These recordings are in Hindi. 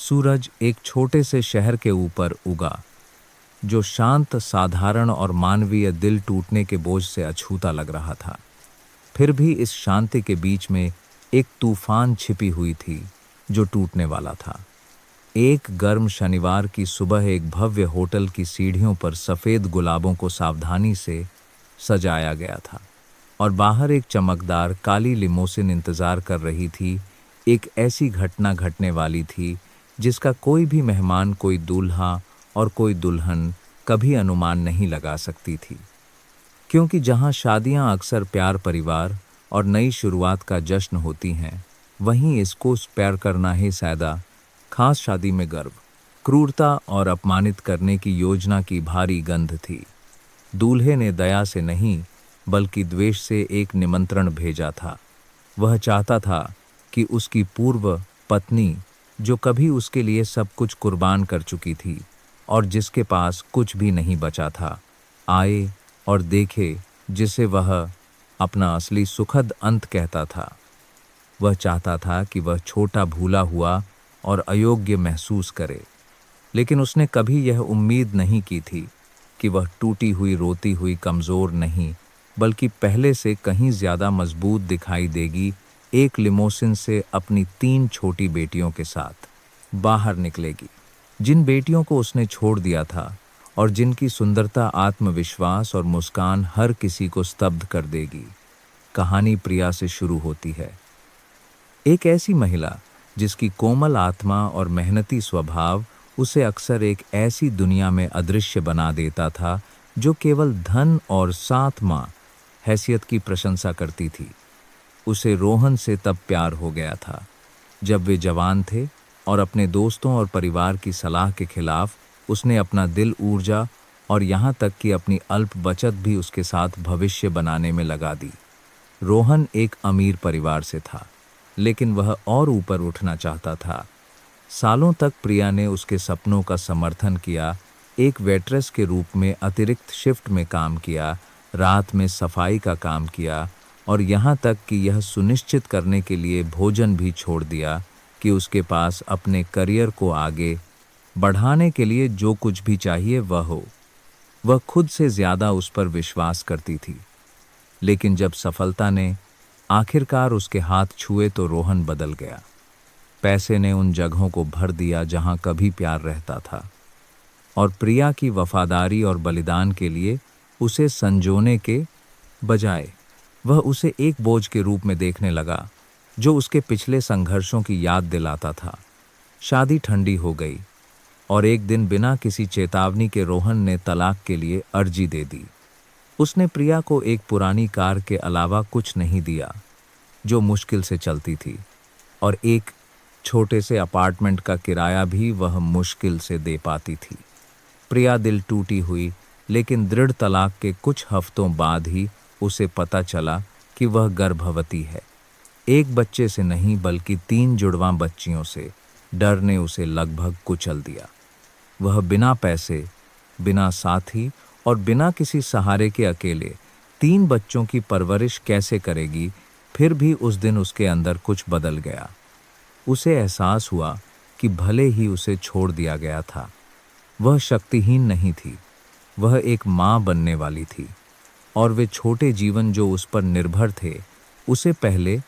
सूरज एक छोटे से शहर के ऊपर उगा, जो शांत, साधारण और मानवीय दिल टूटने के बोझ से अछूता लग रहा था। फिर भी इस शांति के बीच में एक तूफान छिपी हुई थी, जो टूटने वाला था। एक गर्म शनिवार की सुबह एक भव्य होटल की सीढ़ियों पर सफ़ेद गुलाबों को सावधानी से सजाया गया था और बाहर एक चमकदार काली लिमोसिन इंतज़ार कर रही थी। एक ऐसी घटना घटने वाली थी जिसका कोई भी मेहमान, कोई दूल्हा और कोई दुल्हन कभी अनुमान नहीं लगा सकती थी, क्योंकि जहां शादियां अक्सर प्यार, परिवार और नई शुरुआत का जश्न होती हैं, वहीं इसको प्यार करना ही सादा खास शादी में गर्व, क्रूरता और अपमानित करने की योजना की भारी गंध थी। दूल्हे ने दया से नहीं बल्कि द्वेष से एक निमंत्रण भेजा था। वह चाहता था कि उसकी पूर्व पत्नी, जो कभी उसके लिए सब कुछ कुर्बान कर चुकी थी और जिसके पास कुछ भी नहीं बचा था, आए और देखे जिसे वह अपना असली सुखद अंत कहता था। वह चाहता था कि वह छोटा, भूला हुआ और अयोग्य महसूस करे, लेकिन उसने कभी यह उम्मीद नहीं की थी कि वह टूटी हुई, रोती हुई, कमज़ोर नहीं बल्कि पहले से कहीं ज़्यादा मजबूत दिखाई देगी। एक लिमोसिन से अपनी 3 छोटी बेटियों के साथ बाहर निकलेगी, जिन बेटियों को उसने छोड़ दिया था और जिनकी सुंदरता, आत्मविश्वास और मुस्कान हर किसी को स्तब्ध कर देगी। कहानी प्रिया से शुरू होती है, एक ऐसी महिला जिसकी कोमल आत्मा और मेहनती स्वभाव उसे अक्सर एक ऐसी दुनिया में अदृश्य बना देता था जो केवल धन और साथ माँ हैसियत की प्रशंसा करती थी। उसे रोहन से तब प्यार हो गया था जब वे जवान थे और अपने दोस्तों और परिवार की सलाह के खिलाफ उसने अपना दिल, ऊर्जा और यहाँ तक कि अपनी अल्प बचत भी उसके साथ भविष्य बनाने में लगा दी। रोहन एक अमीर परिवार से था, लेकिन वह और ऊपर उठना चाहता था। सालों तक प्रिया ने उसके सपनों का समर्थन किया। एक वेट्रेस के रूप में अतिरिक्त शिफ्ट में काम किया, रात में सफाई का काम किया और यहाँ तक कि यह सुनिश्चित करने के लिए भोजन भी छोड़ दिया कि उसके पास अपने करियर को आगे बढ़ाने के लिए जो कुछ भी चाहिए वह हो। वह खुद से ज़्यादा उस पर विश्वास करती थी। लेकिन जब सफलता ने आखिरकार उसके हाथ छुए तो रोहन बदल गया। पैसे ने उन जगहों को भर दिया जहां कभी प्यार रहता था, और प्रिया की वफादारी और बलिदान के लिए उसे संजोने के बजाय वह उसे एक बोझ के रूप में देखने लगा, जो उसके पिछले संघर्षों की याद दिलाता था। शादी ठंडी हो गई और एक दिन बिना किसी चेतावनी के रोहन ने तलाक के लिए अर्जी दे दी। उसने प्रिया को एक पुरानी कार के अलावा कुछ नहीं दिया, जो मुश्किल से चलती थी, और एक छोटे से अपार्टमेंट का किराया भी वह मुश्किल से दे पाती थी। प्रिया दिल टूटी हुई, लेकिन दृढ़ तलाक के कुछ हफ्तों बाद ही उसे पता चला कि वह गर्भवती है। एक बच्चे से नहीं बल्कि 3 जुड़वां बच्चियों से। डर ने उसे लगभग कुचल दिया। वह बिना पैसे, बिना साथी और बिना किसी सहारे के अकेले 3 बच्चों की परवरिश कैसे करेगी। फिर भी उस दिन उसके अंदर कुछ बदल गया। उसे एहसास हुआ कि भले ही उसे छोड़ दिया गया था, वह शक्तिहीन नहीं थी। वह एक माँ बनने वाली थी, और वे छोटे जीवन जो उस पर निर्भर थे उसे पहले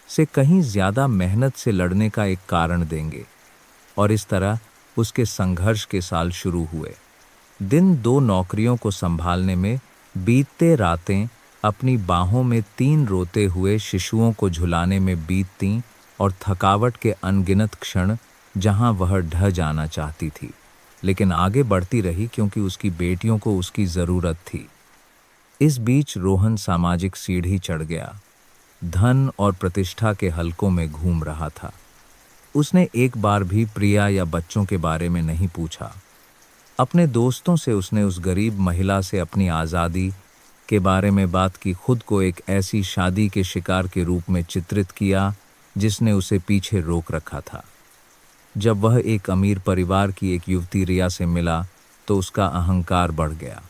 से कहीं ज़्यादा मेहनत से लड़ने का एक कारण देंगे। और इस तरह उसके संघर्ष के साल शुरू हुए। दिन 2 नौकरियों को संभालने में बीतते, रातें अपनी बाहों में 3 रोते हुए शिशुओं को झुलाने में बीततीं, और थकावट के अनगिनत क्षण जहां वह ढह जाना चाहती थी, लेकिन आगे बढ़ती रही क्योंकि उसकी बेटियों को उसकी ज़रूरत थी। इस बीच रोहन सामाजिक सीढ़ी चढ़ गया, धन और प्रतिष्ठा के हलकों में घूम रहा था। उसने एक बार भी प्रिया या बच्चों के बारे में नहीं पूछा। अपने दोस्तों से उसने उस गरीब महिला से अपनी आज़ादी के बारे में बात की, खुद को एक ऐसी शादी के शिकार के रूप में चित्रित किया जिसने उसे पीछे रोक रखा था। जब वह एक अमीर परिवार की एक युवती रिया से मिला तो उसका अहंकार बढ़ गया।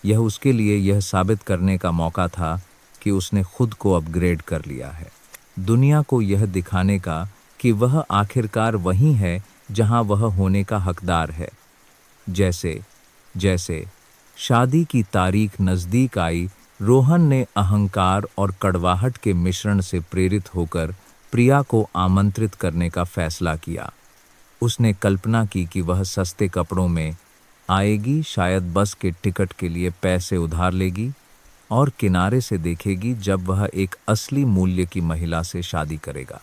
यह उसके लिए यह साबित करने का मौका था कि उसने खुद को अपग्रेड कर लिया है, दुनिया को यह दिखाने का कि वह आखिरकार वही है जहां वह होने का हकदार है। जैसे जैसे शादी की तारीख नज़दीक आई, रोहन ने अहंकार और कड़वाहट के मिश्रण से प्रेरित होकर प्रिया को आमंत्रित करने का फैसला किया। उसने कल्पना की कि वह सस्ते कपड़ों में आएगी, शायद बस के टिकट के लिए पैसे उधार लेगी और किनारे से देखेगी जब वह एक असली मूल्य की महिला से शादी करेगा।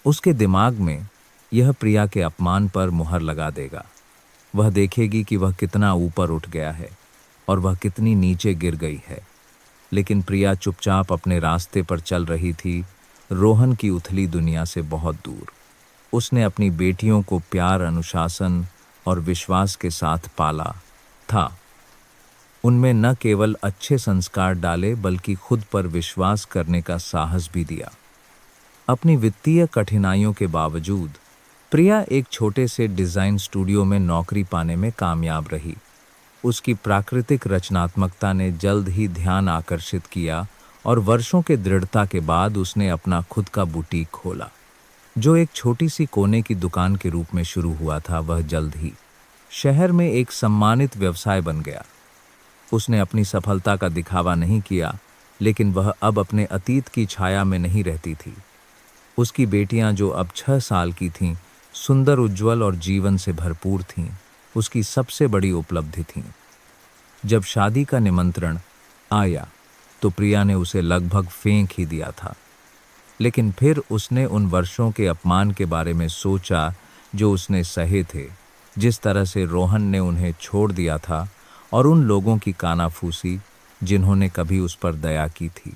उसके दिमाग में यह प्रिया के अपमान पर मुहर लगा देगा। वह देखेगी कि वह कितना ऊपर उठ गया है और वह कितनी नीचे गिर गई है। लेकिन प्रिया चुपचाप अपने रास्ते पर चल रही थी, रोहन की उथली दुनिया से बहुत दूर। उसने अपनी बेटियों को प्यार, अनुशासन और विश्वास के साथ पाला था। उनमें न केवल अच्छे संस्कार डाले बल्कि खुद पर विश्वास करने का साहस भी दिया। अपनी वित्तीय कठिनाइयों के बावजूद प्रिया एक छोटे से डिज़ाइन स्टूडियो में नौकरी पाने में कामयाब रही। उसकी प्राकृतिक रचनात्मकता ने जल्द ही ध्यान आकर्षित किया और वर्षों के दृढ़ता के बाद उसने अपना खुद का बुटीक खोला। जो एक छोटी सी कोने की दुकान के रूप में शुरू हुआ था, वह जल्द ही शहर में एक सम्मानित व्यवसाय बन गया। उसने अपनी सफलता का दिखावा नहीं किया, लेकिन वह अब अपने अतीत की छाया में नहीं रहती थी। उसकी बेटियां, जो अब 6 साल की थीं, सुंदर, उज्जवल और जीवन से भरपूर थीं, उसकी सबसे बड़ी उपलब्धि थीं। जब शादी का निमंत्रण आया तो प्रिया ने उसे लगभग फेंक ही दिया था। लेकिन फिर उसने उन वर्षों के अपमान के बारे में सोचा जो उसने सहे थे, जिस तरह से रोहन ने उन्हें छोड़ दिया था, और उन लोगों की कानाफूसी जिन्होंने कभी उस पर दया की थी।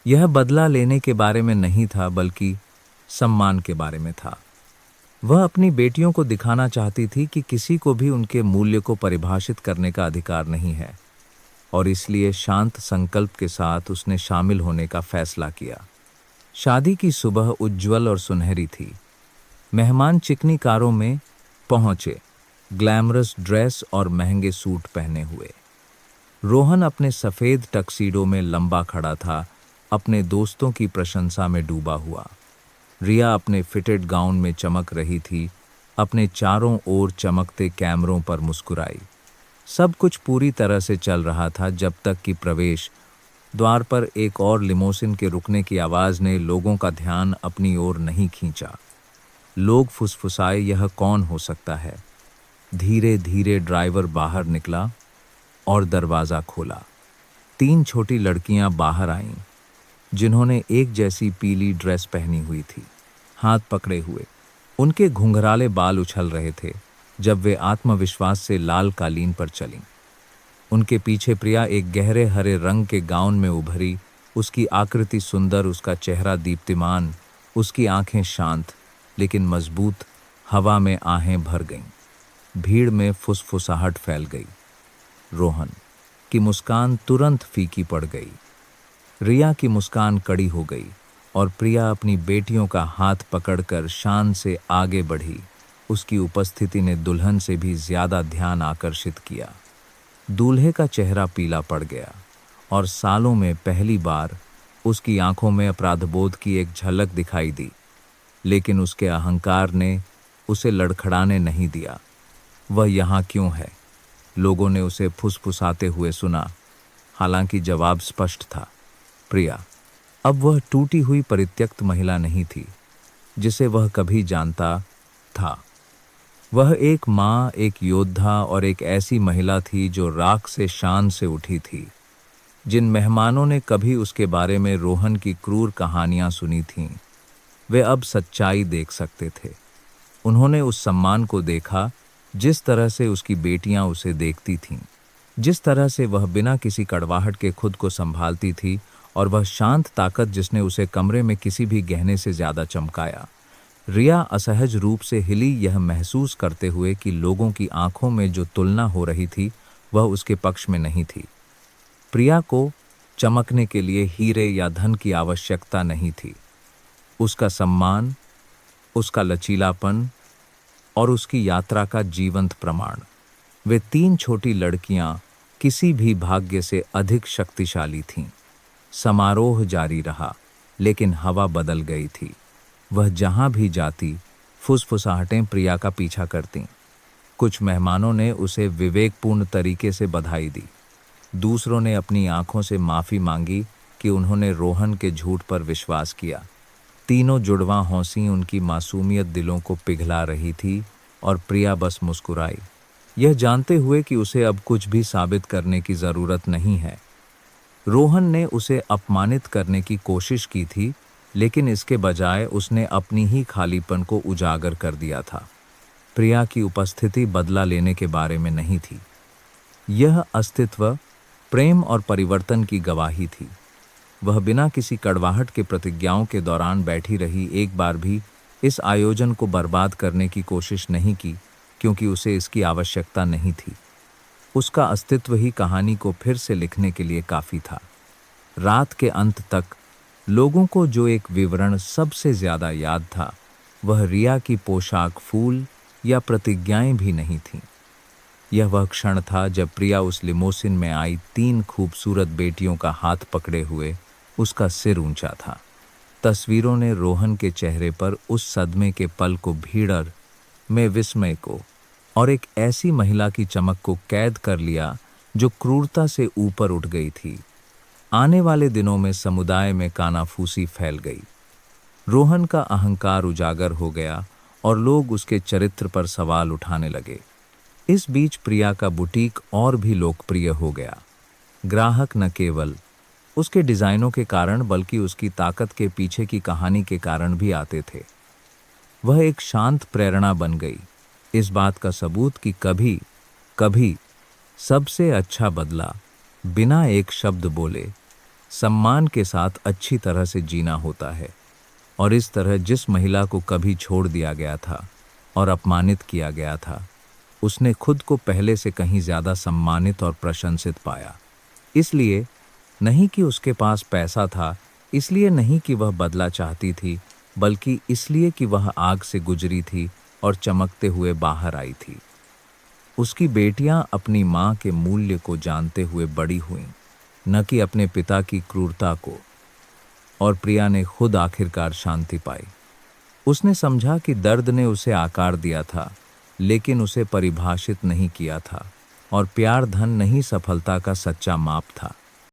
यह बदला लेने के बारे में नहीं था, बल्कि सम्मान के बारे में था। वह अपनी बेटियों को दिखाना चाहती थी कि किसी को भी उनके मूल्य को परिभाषित करने का अधिकार नहीं है, और इसलिए शांत संकल्प के साथ उसने शामिल होने का फैसला किया। शादी की सुबह उज्जवल और सुनहरी थी। मेहमान चिकनी कारों में पहुंचे, ग्लैमरस ड्रेस और महंगे सूट पहने हुए। रोहन अपने सफ़ेद टक्सीडो में लंबा खड़ा था, अपने दोस्तों की प्रशंसा में डूबा हुआ। रिया अपने फिटेड गाउन में चमक रही थी, अपने चारों ओर चमकते कैमरों पर मुस्कुराई। सब कुछ पूरी तरह से चल रहा था जब तक कि प्रवेश द्वार पर एक और लिमोसिन के रुकने की आवाज़ ने लोगों का ध्यान अपनी ओर नहीं खींचा। लोग फुसफुसाए, यह कौन हो सकता है? धीरे धीरे ड्राइवर बाहर निकला और दरवाज़ा खोला। 3 छोटी लड़कियां बाहर आईं, जिन्होंने एक जैसी पीली ड्रेस पहनी हुई थी, हाथ पकड़े हुए। उनके घुंघराले बाल उछल रहे थे जब वे आत्मविश्वास से लाल कालीन पर चलीं। उनके पीछे प्रिया एक गहरे हरे रंग के गाउन में उभरी। उसकी आकृति सुंदर, उसका चेहरा दीप्तिमान, उसकी आंखें शांत लेकिन मजबूत। हवा में आहें भर गईं। भीड़ में फुसफुसाहट फैल गई। रोहन की मुस्कान तुरंत फीकी पड़ गई। रिया की मुस्कान कड़ी हो गई और प्रिया अपनी बेटियों का हाथ पकड़कर शान से आगे बढ़ी। उसकी उपस्थिति ने दुल्हन से भी ज्यादा ध्यान आकर्षित किया। दूल्हे का चेहरा पीला पड़ गया और सालों में पहली बार उसकी आंखों में अपराधबोध की एक झलक दिखाई दी। लेकिन उसके अहंकार ने उसे लड़खड़ाने नहीं दिया। वह यहाँ क्यों है? लोगों ने उसे फुसफुसाते हुए सुना। हालांकि जवाब स्पष्ट था, प्रिया। अब वह टूटी हुई परित्यक्त महिला नहीं थी जिसे वह कभी जानता था। वह एक माँ, एक योद्धा और एक ऐसी महिला थी जो राख से शान से उठी थी। जिन मेहमानों ने कभी उसके बारे में रोहन की क्रूर कहानियां सुनी थीं, वे अब सच्चाई देख सकते थे। उन्होंने उस सम्मान को देखा जिस तरह से उसकी बेटियां उसे देखती थीं, जिस तरह से वह बिना किसी कड़वाहट के खुद को संभालती थी, और वह शांत ताकत जिसने उसे कमरे में किसी भी गहने से ज्यादा चमकाया। रिया असहज रूप से हिली, यह महसूस करते हुए कि लोगों की आंखों में जो तुलना हो रही थी वह उसके पक्ष में नहीं थी। प्रिया को चमकने के लिए हीरे या धन की आवश्यकता नहीं थी। उसका सम्मान, उसका लचीलापन और उसकी यात्रा का जीवंत प्रमाण। वे 3 छोटी लड़कियां किसी भी भाग्य से अधिक शक्तिशाली थीं। समारोह जारी रहा, लेकिन हवा बदल गई थी। वह जहां भी जाती फुसफुसाहटें प्रिया का पीछा करतीं। कुछ मेहमानों ने उसे विवेकपूर्ण तरीके से बधाई दी। दूसरों ने अपनी आंखों से माफ़ी मांगी कि उन्होंने रोहन के झूठ पर विश्वास किया। तीनों जुड़वां हौसी उनकी मासूमियत दिलों को पिघला रही थी और प्रिया बस मुस्कुराई, यह जानते हुए कि उसे अब कुछ भी साबित करने की ज़रूरत नहीं है। रोहन ने उसे अपमानित करने की कोशिश की थी, लेकिन इसके बजाय उसने अपनी ही खालीपन को उजागर कर दिया था। प्रिया की उपस्थिति बदला लेने के बारे में नहीं थी। यह अस्तित्व प्रेम और परिवर्तन की गवाही थी। वह बिना किसी कड़वाहट के प्रतिज्ञाओं के दौरान बैठी रही, एक बार भी इस आयोजन को बर्बाद करने की कोशिश नहीं की, क्योंकि उसे इसकी आवश्यकता नहीं थी। उसका अस्तित्व ही कहानी को फिर से लिखने के लिए काफ़ी था। रात के अंत तक लोगों को जो एक विवरण सबसे ज़्यादा याद था, वह रिया की पोशाक, फूल या प्रतिज्ञाएं भी नहीं थीं। यह वह क्षण था जब प्रिया उस लिमोसिन में आई, 3 खूबसूरत बेटियों का हाथ पकड़े हुए, उसका सिर ऊंचा था। तस्वीरों ने रोहन के चेहरे पर उस सदमे के पल को, भीड़ में विस्मय को और एक ऐसी महिला की चमक को कैद कर लिया जो क्रूरता से ऊपर उठ गई थी। आने वाले दिनों में समुदाय में कानाफूसी फैल गई। रोहन का अहंकार उजागर हो गया और लोग उसके चरित्र पर सवाल उठाने लगे। इस बीच प्रिया का बुटीक और भी लोकप्रिय हो गया। ग्राहक न केवल उसके डिज़ाइनों के कारण बल्कि उसकी ताकत के पीछे की कहानी के कारण भी आते थे। वह एक शांत प्रेरणा बन गई, इस बात का सबूत कि कभी कभी सबसे अच्छा बदला बिना एक शब्द बोले सम्मान के साथ अच्छी तरह से जीना होता है। और इस तरह जिस महिला को कभी छोड़ दिया गया था और अपमानित किया गया था, उसने खुद को पहले से कहीं ज़्यादा सम्मानित और प्रशंसित पाया। इसलिए नहीं कि उसके पास पैसा था, इसलिए नहीं कि वह बदला चाहती थी, बल्कि इसलिए कि वह आग से गुजरी थी और चमकते हुए बाहर आई थी। उसकी बेटियां अपनी माँ के मूल्य को जानते हुए बड़ी हुईं, न कि अपने पिता की क्रूरता को। और प्रिया ने खुद आखिरकार शांति पाई। उसने समझा कि दर्द ने उसे आकार दिया था, लेकिन उसे परिभाषित नहीं किया था, और प्यार धन नहीं, सफलता का सच्चा माप था।